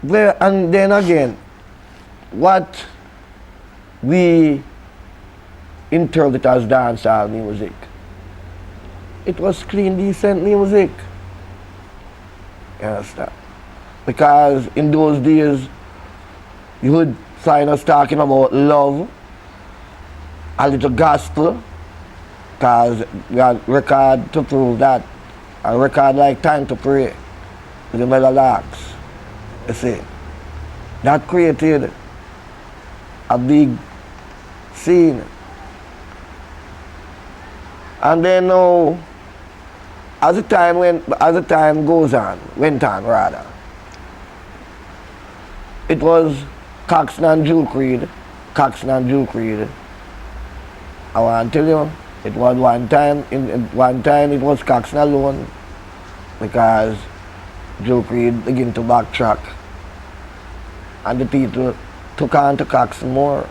Well, and then again, what we interpret as dancehall music, it was clean, decent music. You understand? Because in those days, you would find us talking about love, a little gospel, because we had record to prove that. A record like Time to Pray with the Melalox. You see, that created a big scene. And then now, as the time went on rather, it was Coxsone and Jew Creed. I want to tell you, it was one time it was Coxsone alone, because Jew Creed began to backtrack, and the people took on to Coxsone more,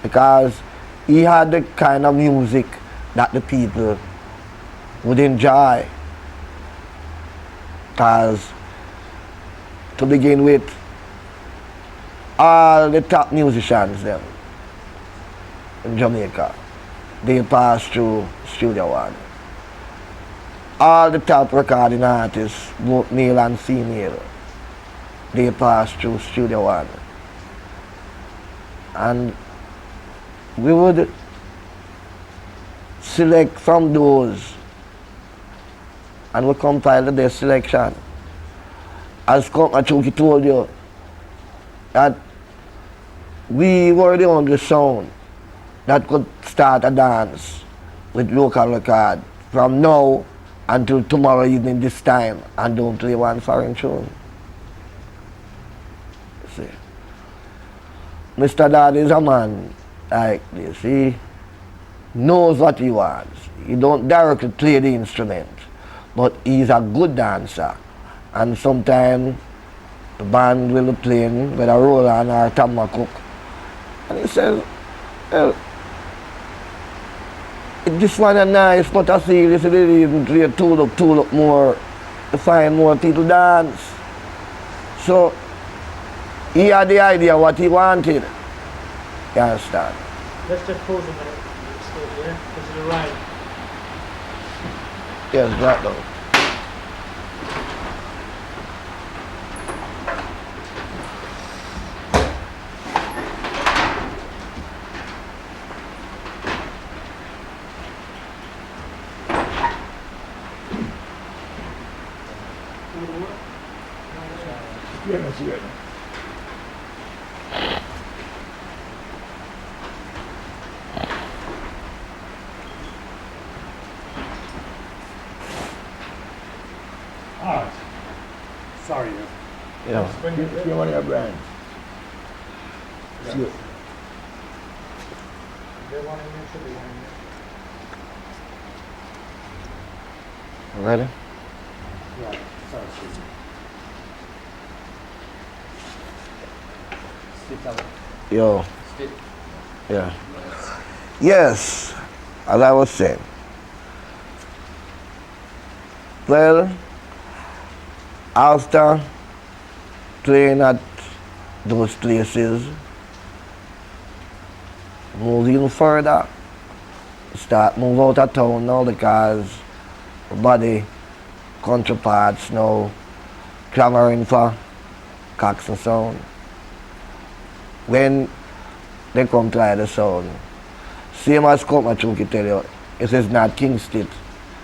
because he had the kind of music that the people would enjoy. Because to begin with, all the top musicians them in Jamaica, they passed through Studio One. All the top recording artists, both male and female, they passed through Studio One. And we would select from those, and we compile the best selection. As Machuki told you, that we were the only sound that could start a dance with local record from now until tomorrow evening this time, and don't play one foreign tune. See, Mr. Dad is a man like this. He knows what he wants. He don't directly play the instrument, but he's a good dancer. And sometimes the band will be playing with a Roland or a Machuki. And he says, well, this one is nice, but I see this really even play tool up more to find more people dance. So he had the idea what he wanted. You understand? Let's just pause a minute. Yeah? This is the rain. Yes, that though. Ah, sorry. Yeah. Give one of your brands. Is there one in there? Should be one in there. Ready? Right. Sorry, excuse me. Yo. Yeah. Yes, as I was saying. Well, after playing at those places, move even further. Start move out of town now, because body counterparts now clamoring for Coxsone sound. When they come try the sound, same as Machuki tell you, it is not King Stitt.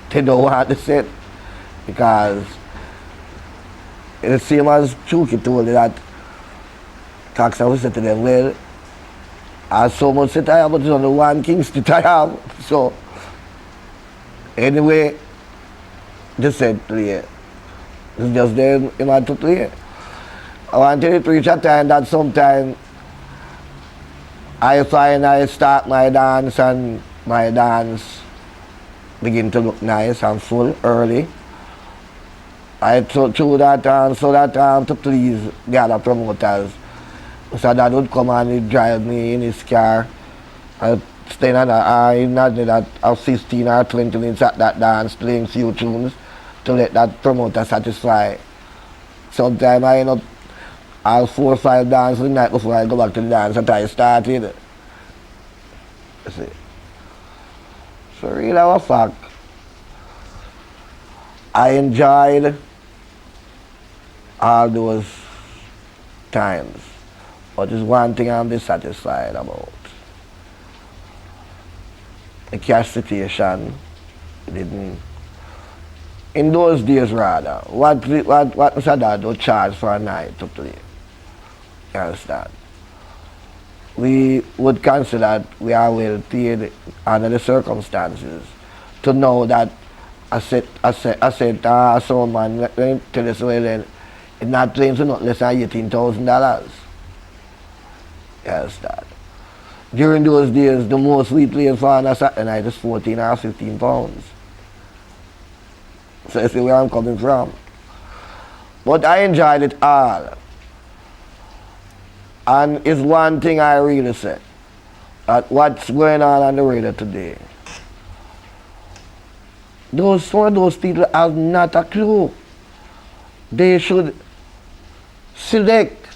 They don't want the set, because it's the same as Chuki told you that Coxsone will say to them, well, I have so much set I have, but it's only one King Stitt I have. So anyway, they said play. It's just them him had to play. I want to preach a time that sometime I find I start my dance, and my dance begin to look nice and full early. I through that so that to please the other promoters. So that would come and he'd drive me in his car. I stay in that 15 or 20 minutes at that dance, playing few tunes to let that promoter satisfy. Sometimes I end up all 4 or 5 dances the night before I go back to the dance that I started. You see. So really a fact, I enjoyed all those times. But there's one thing I'm dissatisfied about. The cash situation didn't, in those days rather, what Mr. Dad would charge for a night to play. You understand? We would consider that we are well paid under the circumstances to know that I said, so man, let me tell you so well then, it's not playing for not less than $18,000. You understand? During those days, the most we played for on a Saturday night is 14 or 15 pounds. So you see where I'm coming from. But I enjoyed it all. And it's one thing I really say, that what's going on the radio today, some of those people have not a clue. They should select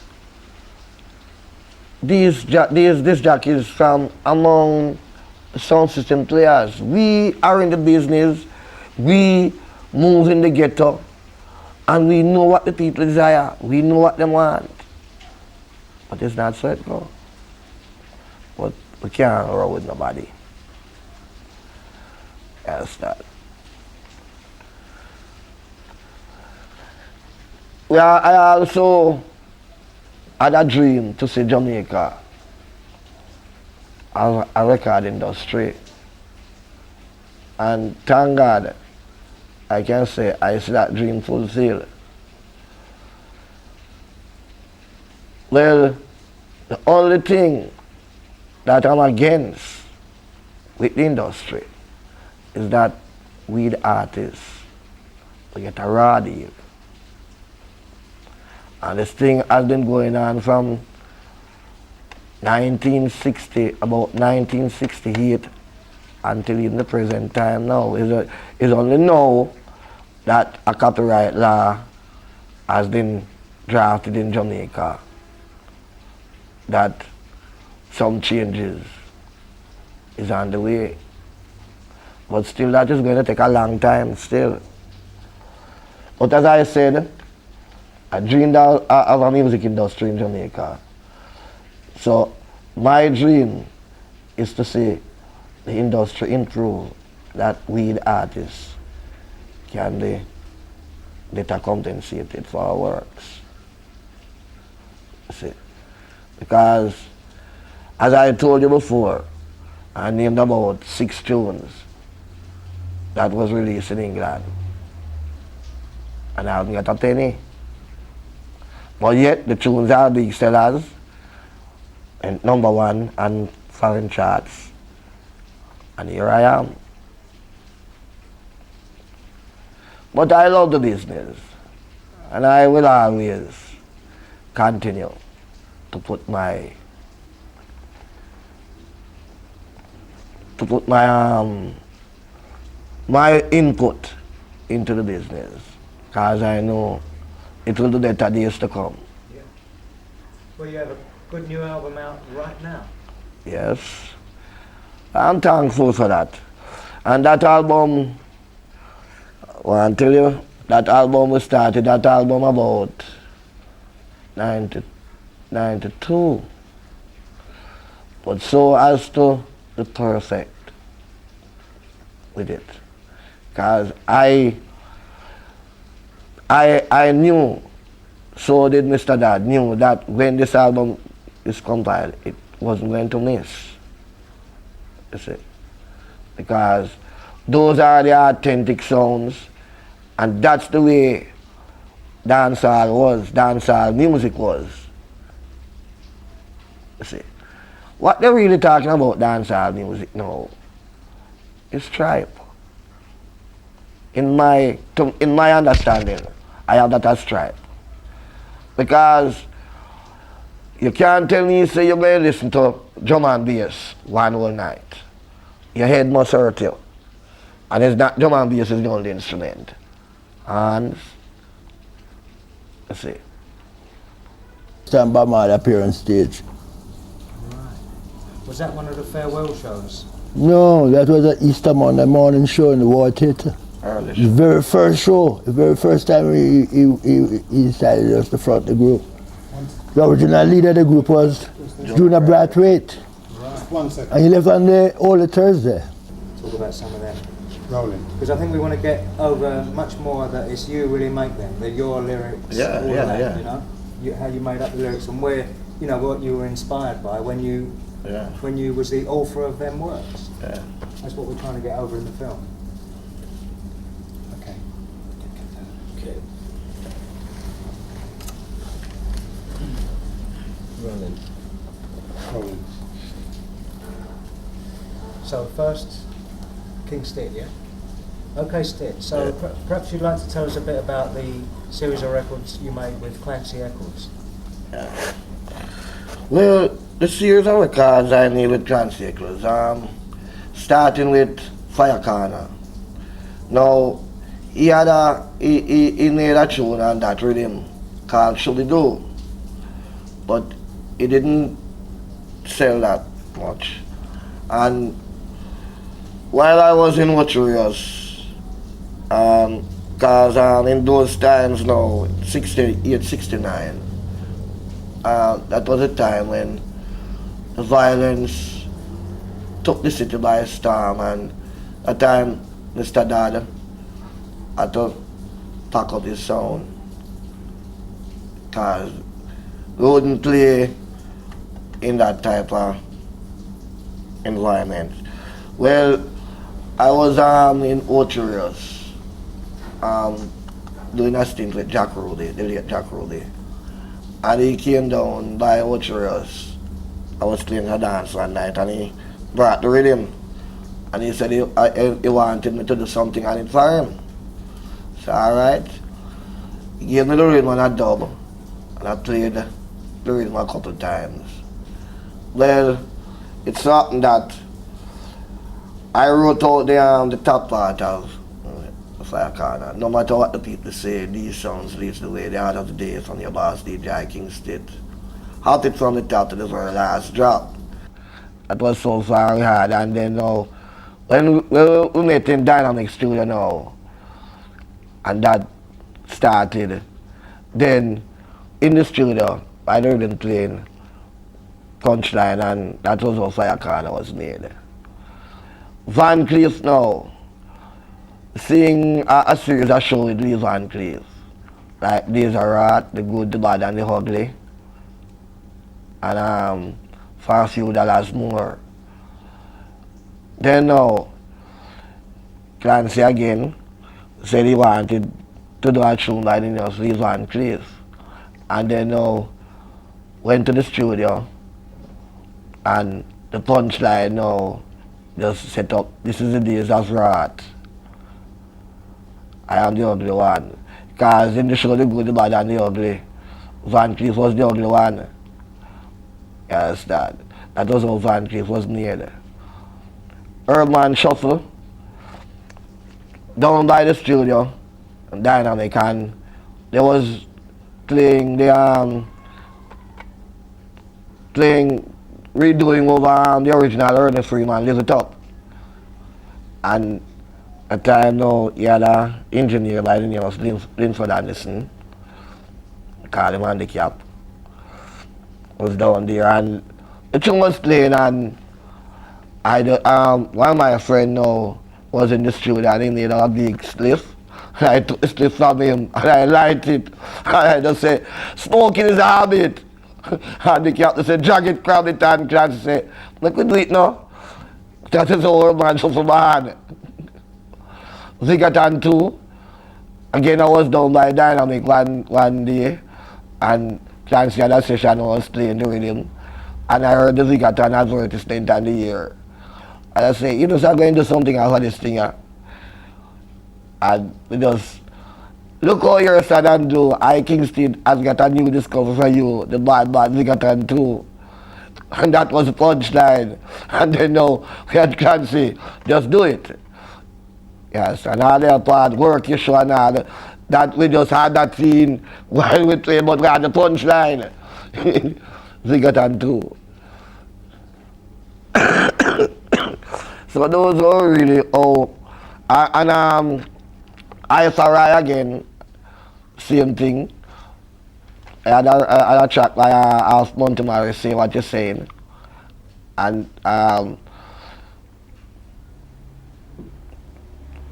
these jockeys from among sound system players. We are in the business, we move in the ghetto, and we know what the people desire, we know what they want. But it's not so it go. But we can't roll with nobody. That's that. I also had a dream to see Jamaica as a record industry. And thank God, I can say I see that dream fulfilled. Well, the only thing that I'm against with the industry is that we the artists, we get a raw deal. And this thing has been going on from 1960, about 1968 until in the present time now. It's only now that a copyright law has been drafted in Jamaica that some changes is on the way. But still that is going to take a long time still. But as I said, I dreamed of a music industry in Jamaica. So my dream is to see the industry improve, that we the artists can be better compensated for our works. See? Because as I told you before, I named about 6 tunes that was released in England. And I haven't got a penny. But yet the tunes are big sellers and #1 on foreign charts. And here I am. But I love the business. And I will always continue to put my my input into the business, because I know it will do better days to come. Yeah. Well, you have a good new album out right now. Yes, I'm thankful for that. And that album, I want to tell you, that album we started, that album about 92. But so as to the perfect with it. Because I knew, so did Mr. Dad, knew that when this album is compiled, it wasn't going to miss. You see? Because those are the authentic sounds, and that's the way dancehall was, dancehall music was. You see? What they're really talking about dancehall music now is tribe. In my understanding, I have that as tribe. Because you can't tell me, say, you're going to listen to drum and bass one whole night. Your head must hurt you. And it's not, drum and bass is the only instrument. And, you see, Stand by my appear on stage. Was that one of the farewell shows? No, that was an Easter Monday morning show in the War Theatre. Early The show. very first show, the very first time he decided us to front the group. The original leader of the group was Junior Brathwaite. One second. And he left on the Holy Thursday. Talk about some of them. Rolling. Because I think we want to get over much more that it's you really make them, that your lyrics, Yeah, all yeah, of that, yeah. you know, how you made up the lyrics and where, you know, what you were inspired by when you was the author of them works. Yeah. That's what we're trying to get over in the film. Okay. Okay. Rolling. Rolling. So first, King Stitt, yeah? Okay, Stitt. So Yeah. perhaps you'd like to tell us a bit about the series of records you made with Clancy Eccles. Well, the series of records I made with Clancy Eccles, starting with Fire Corner. Now, he made a tune on that rhythm called Should It Do, but he didn't sell that much. And while I was in Watchurious, because in those times now, 68, 69, that was a time when the violence took the city by storm, and at that time Mr. Dad had to pack up his sound because we wouldn't play in that type of environment. Well, I was in Ocherios doing a stint with Jack Rudy, the late Jack Rudy. And he came down by Ocherios. I was playing a dance one night and he brought the rhythm. And he said he wanted me to do something on it for him. So alright. He gave me the rhythm and a dub. And I played the rhythm a couple of times. Well, it's something that I wrote out the top part of Fire Corner. No matter what the people say, these songs leads the way, the heart of the day from your boss DJ King Stitt. Hot it from the top to the very last drop. That was so very hard, and then now, when we met in Dynamic Studio now, and that started, then in the studio, I heard them playing Punchline, and that was how Fire Corner was made. Van Cleef now, seeing a series of shows with Lee Van Cleef, like Days of Wrath, The Good, The Bad and The Ugly, and for a few dollars more. Then now, Clancy again said he wanted to do a tune by the name of Lee Van Cleef, and then now went to the studio, and the Punchline now just set up, this is the Days of Wrath. I am the ugly one. Because in the show The Good, The Bad and The Ugly, Van Cleef was the ugly one. You understand? That was how Van Cleef was made. Urban Shuffle, down by the studio, Dynamic, and they was playing redoing over the original Ernest Freeman, Live It Up. And at the time now, he had an engineer by the name of Linford Anderson, called him Handicap, was down there, and the tune was playing, and one of my friends now was in the studio and he made a big spliff. And I took the spliff from him and I lighted it, and I just say, smoking is a habit. And the captain said, drag it, grab it, and Clancy said, look, we do it now. That is our man shuffle man. Zigatan 2. Again, I was down by Dynamic one day, and Clancy had a session, I was playing the rhythm, and I heard the Zigatan advertisement on the air. And I say, you know, so I'm going to do something over this thing. And we just, look how you're sad and do. I, Kingston, has got a new discovery for you, the bad Zigatan 2. And that was the Punchline. And then now, we had Clancy, just do it. Yes, and all their part, work your show and all. that we just had that scene while we play, but we had the punchline. Ziggatan too. So those were really and ISRI again, same thing. I had a track like I asked Montemari say what you're saying, and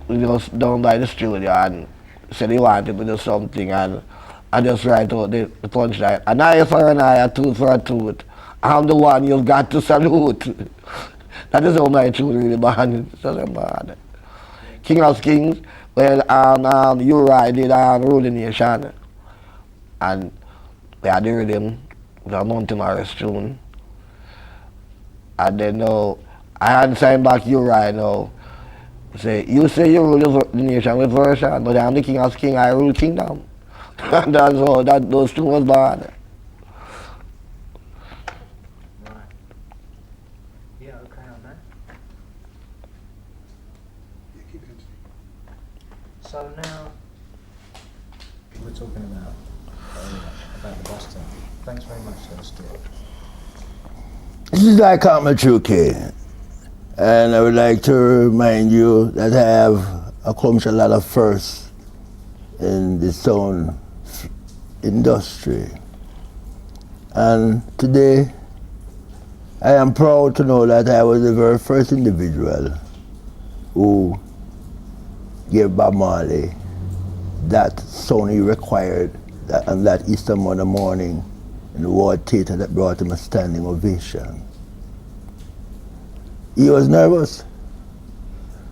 we just down by the studio and said he wanted to do something, and I just write out the punchline. An eye for an eye, a tooth for a tooth. I'm the one you've got to salute. That is how my tune really bad. So bad. King of Kings, well, Uri did Ruling Nation, and they had the rhythm, the Mountain Morris tune. And then now, I had signed back Uri now. Say, you say you rule the nation with version, but I'm the King of Kings, I rule kingdom. And that's all, those two was bad. Right. Yeah, okay on that. Yeah, keep it interesting. So now we're talking about the bus stop. Thanks very much, Stitt. This is UNCUT Machuki, and I would like to remind you that I have accomplished a lot of firsts in the sound industry. And today, I am proud to know that I was the very first individual who gave Bob Marley that sound he required on that Easter Monday morning in the Ward Theatre that brought him a standing ovation. He was nervous,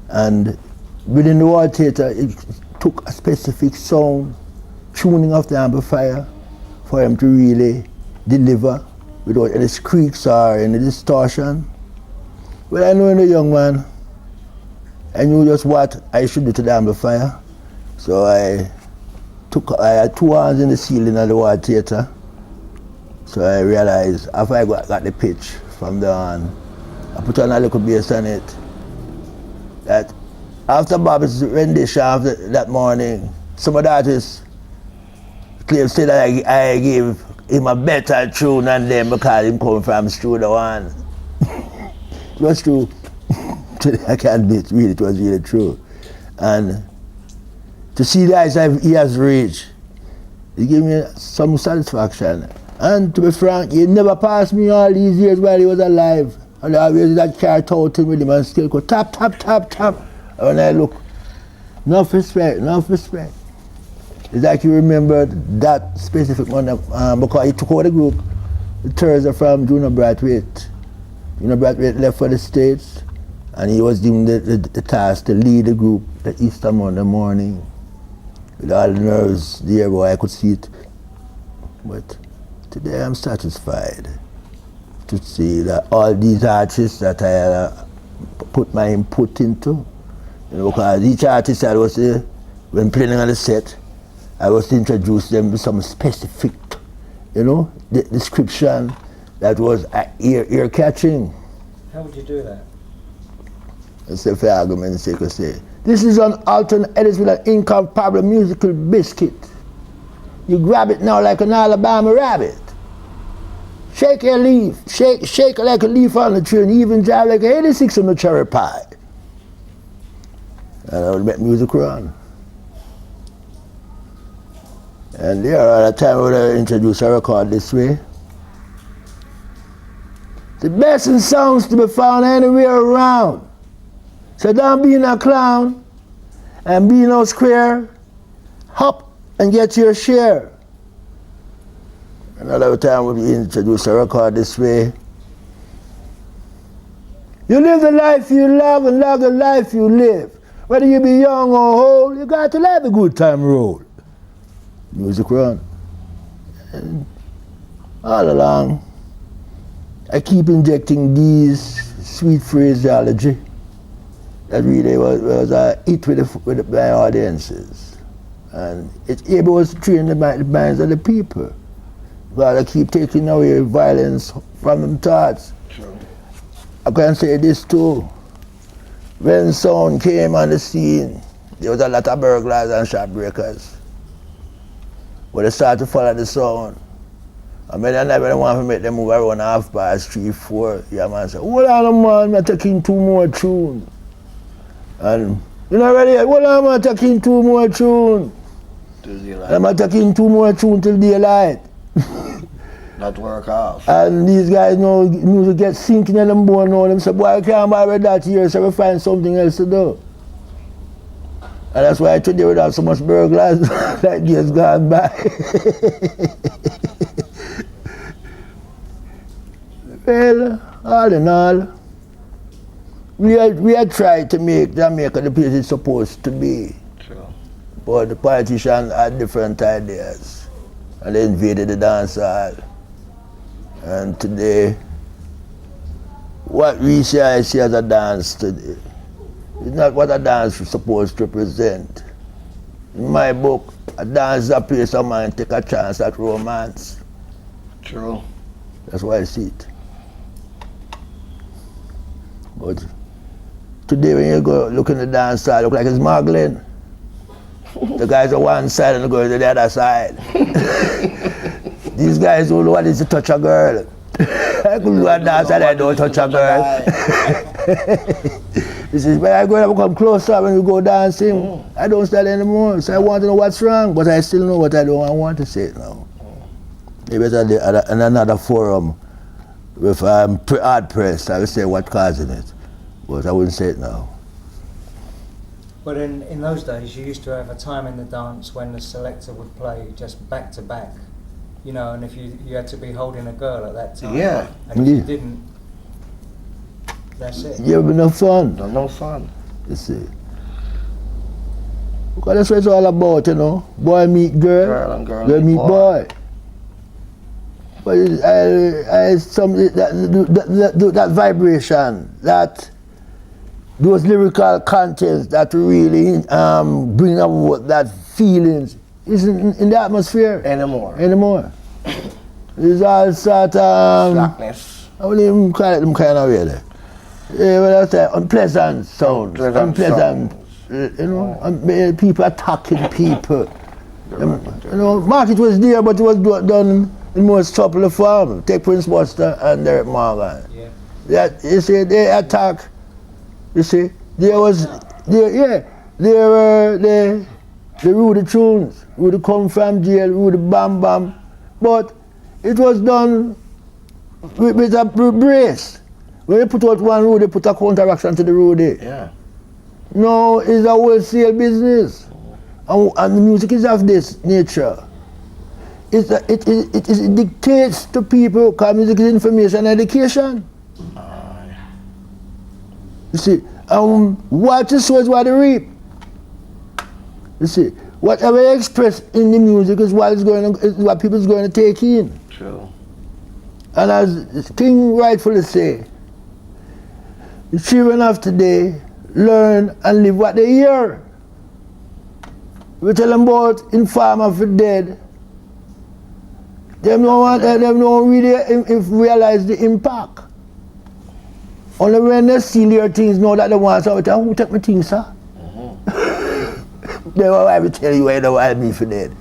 and within the Ward Theatre it took a specific sound, tuning of the amplifier, for him to really deliver without any squeaks or any distortion. Well, I know in a young man, I knew just what I should do to the amplifier, so I had 2 hands in the ceiling of the Ward Theatre. So I realized after I got the pitch from the horn, I put on a little bass on it, that after Bob's rendition after that morning, some of the artists said that I gave him a better tune than them because him come from Studio One. It was true. I can't admit, really, it was really true. And to see the heights he has reached, it gave me some satisfaction. And to be frank, he never passed me all these years while he was alive. And I always that car touting with him and still go tap, tap, tap, tap. And when I look, enough respect, enough respect. It's like you remembered that specific one because he took over the group, the Thursday from Junior Brathwaite. Junior Brathwaite left for the States, and he was given the task to lead the group the Easter Monday morning. With all the nerves there, boy, I could see it. But today I'm satisfied to see that all these artists that I put my input into, because each artist that was when playing on the set, I was to introduce them with some specific, description that was ear catching. How would you do that? That's the fair argument sake of say. This is an Alton Ellis with an incomparable musical biscuit. You grab it now like an Alabama rabbit. Shake a leaf, shake like a leaf on the tree, and even jive like a 86 on the cherry pie. And I would make music run. And there are a time when I introduce a record this way. The best in sounds to be found anywhere around. So don't be a clown and be no square. Hop and get your share. Another time we introduce a record this way. You live the life you love and love the life you live. Whether you be young or old, you got to let the good time roll. Music run. And all along, I keep injecting these sweet phraseology that really was a hit with my audiences. And it's able to train the minds of the people. But I keep taking away violence from them thoughts. True. I can say this too. When sound came on the scene, there was a lot of burglars and shopbreakers. But they start to follow the sound. And many a night when I want to make them move around 3:30, 4, yeah man say, hold on man, I'm taking 2 more tunes. And you know ready, hold on man, I'm taking 2 more tunes. I'm taking 2 more tunes till daylight. That work off. And these guys know music get sinking in them bone now. Them say, boy, I can't buy that here, so we find something else to do. And that's why today we have so much burglars like days gone by. Well, all in all, we had tried to make Jamaica the place it's supposed to be. True. But the politicians had different ideas. And they invaded the dance hall. And today, what we see as a dance today is not what a dance is supposed to represent. In my book, a dance is a place a man take a chance at romance. True. That's why I see it. But today when you go look in the dance hall, look like it's muggling. The guys on one side and the girls on the other side. These guys don't know what it is to touch a girl. I could do a dance and I don't touch a girl. This is when I go and come closer when we go dancing. I don't start anymore. So I want to know what's wrong, but I still know what I don't want to say it now. Maybe it's in another forum with hard press, I will say what's causing it. But I wouldn't say it now. But in those days, you used to have a time in the dance when the selector would play just back to back, you know, and if you had to be holding a girl at that time. Yeah. And if you didn't, that's it. Yeah, but no fun. No fun. You see. Because that's what it's all about, you know. Boy meet girl, Girl and girl meet boy. boy. But that vibration, those lyrical contents that really bring about that feelings isn't in the atmosphere anymore. It's all sort of Slackness. I wouldn't even call it them kind of way there. Yeah, well, that's unpleasant sounds. Unpleasant. You know, people attacking people. You know, market was there, but it was done in more subtle form. Take Prince Buster and Derek Morgan. Yeah. That you see, they attack. You see, there were the Rudy tunes, Rudy come from jail, Rudy bam bam, but it was done with a brace. When you put out one Rudy, put a counteraction to the Rudy. Yeah. No, it's a wholesale business, and the music is of this nature. It dictates to people, because music is information and education. You see, what you sow is what you reap. You see, whatever you express in the music is what people is going to take in. True. And as King rightfully say, the children of today learn and live what they hear. We tell them about informer for dead. They don't really realize the impact. Only when they see their things know that they want something, who take my things, sir? They will tell you why they want me for dead.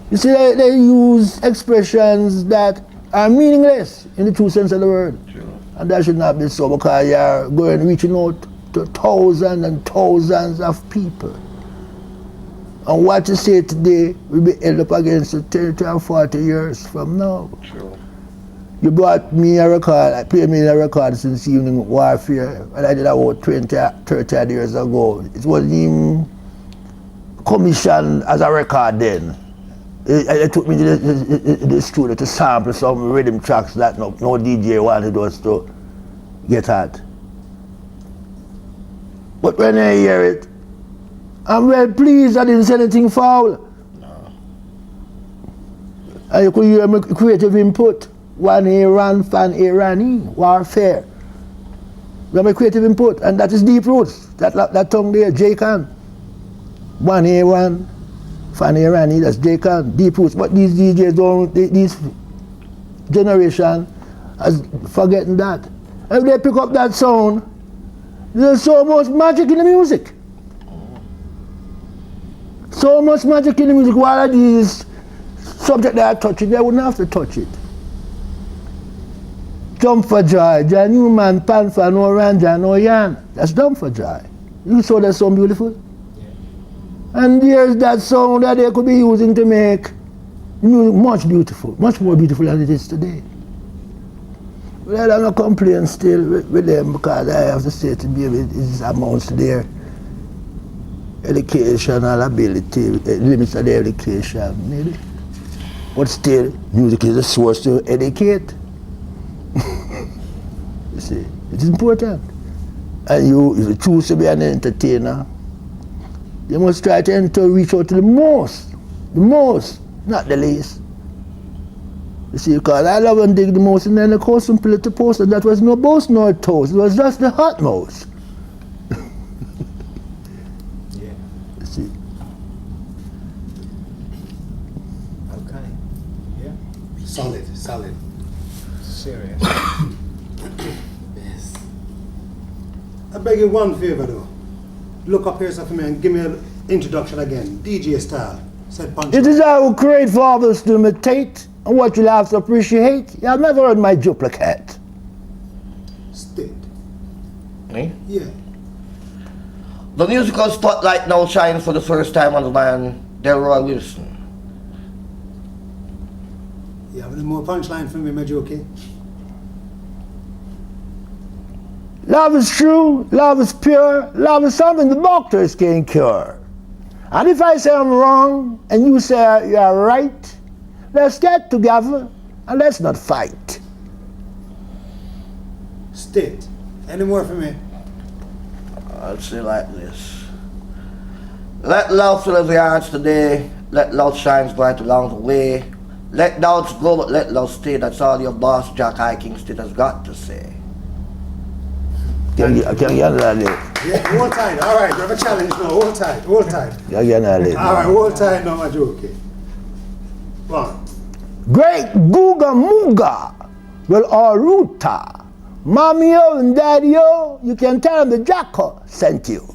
You see, they use expressions that are meaningless in the true sense of the word. True. And that should not be so, because you are reaching out to thousands and thousands of people. And what you say today will be held up against you 30 or 40 years from now. True. You brought me a record, I played me a record since Evening Warfare, and I did about 20, 30 years ago. It wasn't even commissioned as a record then. It took me to the studio to sample some rhythm tracks that no DJ wanted us to get at. But when I hear it, I'm well pleased I didn't say anything foul. No. And you could hear my creative input. One Iran, fan Irani, warfare. That's my creative input, and that is deep roots. That tongue there, J-Can. One Iran, fan Irani, that's J-Can, deep roots. But these DJs don't, this generation has forgotten that. If they pick up that sound, there's so much magic in the music. So much magic in the music. While these subject that I touch it, they wouldn't have to touch it. Jump for joy, Jah Newman, pan for no ranja, no yarn. That's jump for joy. You saw that song beautiful? Yeah. And there's that song that they could be using to make music much beautiful, much more beautiful than it is today. But I don't complain still with them because I have to say to be it amounts to their educational ability, limits of their education, maybe. But still, music is a source to educate. You see, it is important. And you, if you choose to be an entertainer, you must try to reach out to the most, not the least. You see, because I love and dig the most, and then the custom plate to post, and that was no boast nor toast, it was just the utmost. Yeah. You see. Okay. Yeah. Solid, solid. Serious. Yes. I beg you one favor though. Look up here for me and give me an introduction again. DJ style. Said punch. It is I who create for others to imitate, and what you'll have to appreciate. You have never heard my duplicate. Stitt. Me? Yeah. The musical spotlight now shines for the first time on the man Delroy Wilson. You have any more punchline for me, Machuki? Love is true, love is pure, love is something the doctors can't cure. And if I say I'm wrong and you say you are right, let's get together and let's not fight. Stitt. Any more for me? I'll say like this. Let love fill every heart today. Let love shine bright along the way. Let doubts go, but let love stay. That's all your boss, Jack I. King Stitt, has got to say. Can you get that? Yeah, hold tight. All right, you have a challenge now. Hold tight, hold tight. Can you get that? All right, hold tight now, Machuki. One. Great Googa Mooga, well, Aruta. Mommy-o and Daddy-o, you can tell them the Jacko sent you.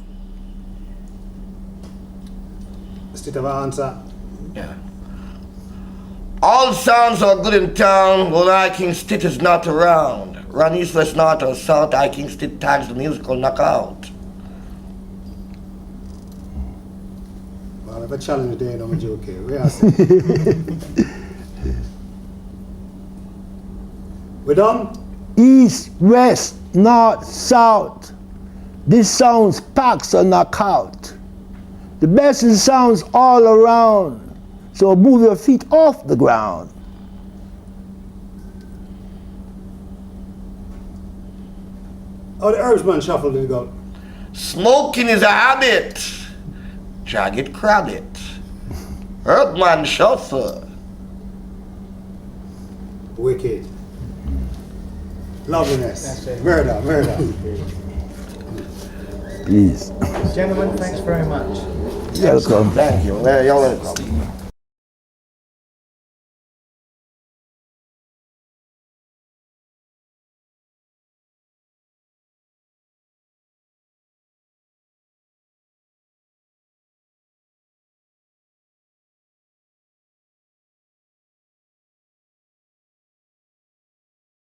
Stitt have an answer. Yeah. All sounds are good in town when I. King Stitt is not around. Run east, west, north, or south, I. King Stitt tags the musical knockout. Well, I have a challenge there, no Machuki. We are set. We done? East, west, north, south. This sounds packs a knockout. The best is sounds all around. So move your feet off the ground. Oh, the Herbsman shuffle did go. Smoking is a habit. Jag it, crab it. Earthman shuffle. Wicked. Loveliness. That's it. Murder, murder. Please. Gentlemen, thanks very much. Welcome. Thank you. You're welcome.